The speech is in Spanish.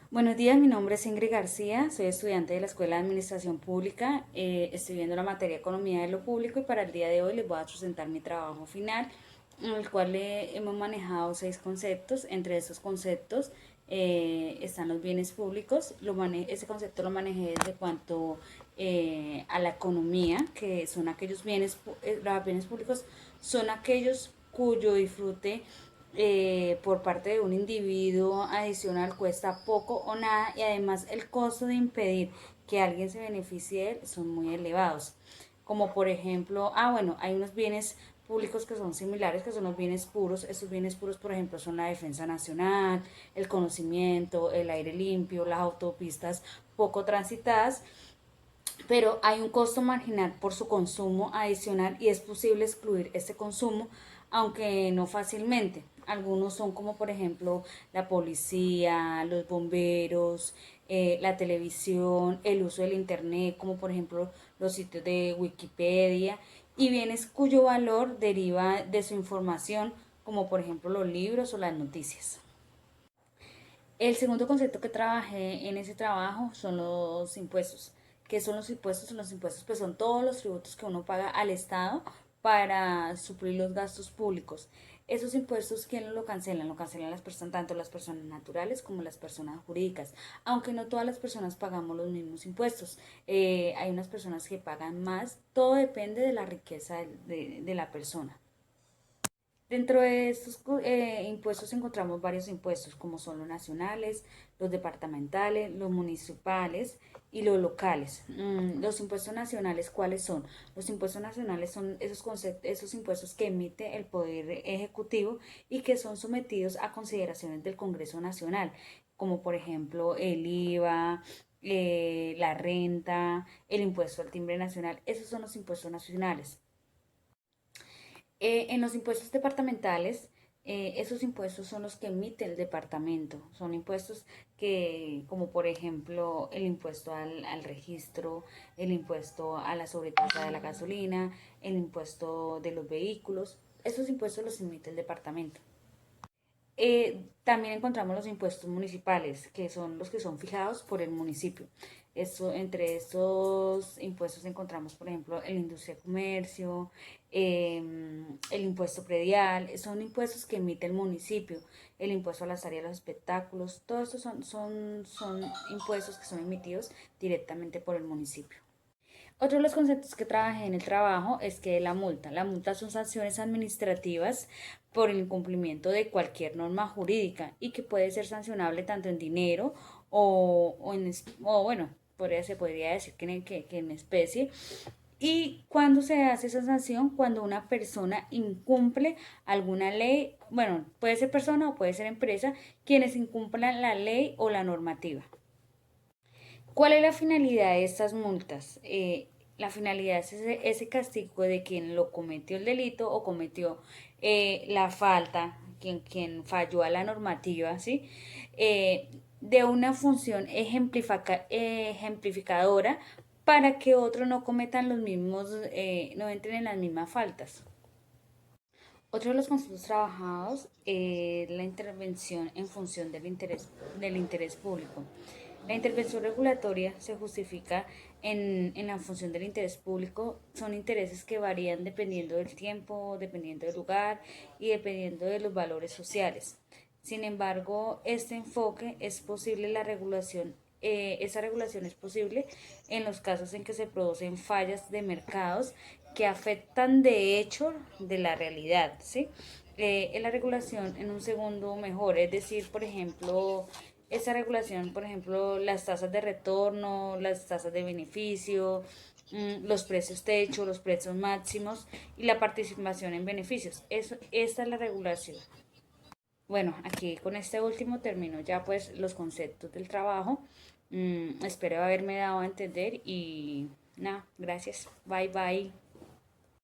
Buenos días, mi nombre es Ingrid García, soy estudiante de la Escuela de Administración Pública, estoy viendo la materia Economía de lo Público y para el día de hoy les voy a presentar mi trabajo final, en el cual hemos manejado 6 conceptos. Entre esos conceptos están los bienes públicos. Ese concepto lo manejé desde cuanto a la economía, que son aquellos los bienes públicos son aquellos cuyo disfrute por parte de un individuo adicional cuesta poco o nada, y además el costo de impedir que alguien se beneficie de él son muy elevados. Como por ejemplo, bueno, hay unos bienes públicos que son similares, que son los bienes puros. Estos bienes puros, por ejemplo, son la defensa nacional, el conocimiento, el aire limpio, las autopistas poco transitadas, pero hay un costo marginal por su consumo adicional y es posible excluir este consumo, aunque no fácilmente. Algunos son como por ejemplo la policía, los bomberos, la televisión, el uso del internet, como por ejemplo los sitios de Wikipedia, y bienes cuyo valor deriva de su información, como por ejemplo los libros o las noticias. El segundo concepto que trabajé en ese trabajo son los impuestos. ¿Qué son los impuestos? Los impuestos pues son todos los tributos que uno paga al Estado para suplir los gastos públicos. Esos impuestos, ¿quién lo cancelan? Lo cancelan las personas, tanto las personas naturales como las personas jurídicas. Aunque no todas las personas pagamos los mismos impuestos. Hay unas personas que pagan más. Todo depende de la riqueza de la persona. Dentro de estos impuestos encontramos varios impuestos, como son los nacionales, los departamentales, los municipales y los locales. Los impuestos nacionales, ¿cuáles son? Los impuestos nacionales son esos impuestos que emite el Poder Ejecutivo y que son sometidos a consideraciones del Congreso Nacional, como por ejemplo el IVA, la renta, el impuesto al timbre nacional. Esos son los impuestos nacionales. En los impuestos departamentales, esos impuestos son los que emite el departamento. Son impuestos que, como por ejemplo, el impuesto al registro, el impuesto a la sobretasa de la gasolina, el impuesto de los vehículos. Esos impuestos los emite el departamento. También encontramos los impuestos municipales, que son los que son fijados por el municipio. Entre estos impuestos encontramos, por ejemplo, el industria y comercio, el impuesto predial. Son impuestos que emite el municipio, el impuesto a las áreas de los espectáculos. Todos estos son impuestos que son emitidos directamente por el municipio. Otro de los conceptos que trabajé en el trabajo es que la multa son sanciones administrativas por el incumplimiento de cualquier norma jurídica y que puede ser sancionable tanto en dinero o bueno, se podría decir que en especie. ¿Y cuando se hace esa sanción? Cuando una persona incumple alguna ley, bueno, puede ser persona o puede ser empresa, quienes incumplan la ley o la normativa. ¿Cuál es la finalidad de estas multas? La finalidad es ese castigo de quien lo cometió el delito o cometió la falta, quien falló a la normativa, ¿sí? De una función ejemplificadora para que otros no cometan los mismos, no entren en las mismas faltas. Otro de los conceptos trabajados es la intervención en función del interés público. La intervención regulatoria se justifica en la función del interés público. Son intereses que varían dependiendo del tiempo, dependiendo del lugar y dependiendo de los valores sociales. Sin embargo, este enfoque es posible la regulación. Esa regulación es posible en los casos en que se producen fallas de mercados que afectan de hecho de la realidad, ¿sí? En la regulación en un segundo mejor, es decir, por ejemplo, esa regulación, por ejemplo, las tasas de retorno, las tasas de beneficio, los precios techo, los precios máximos y la participación en beneficios. Esta es la regulación. Bueno, aquí con este último termino ya pues los conceptos del trabajo. Espero haberme dado a entender y nada, gracias. Bye bye.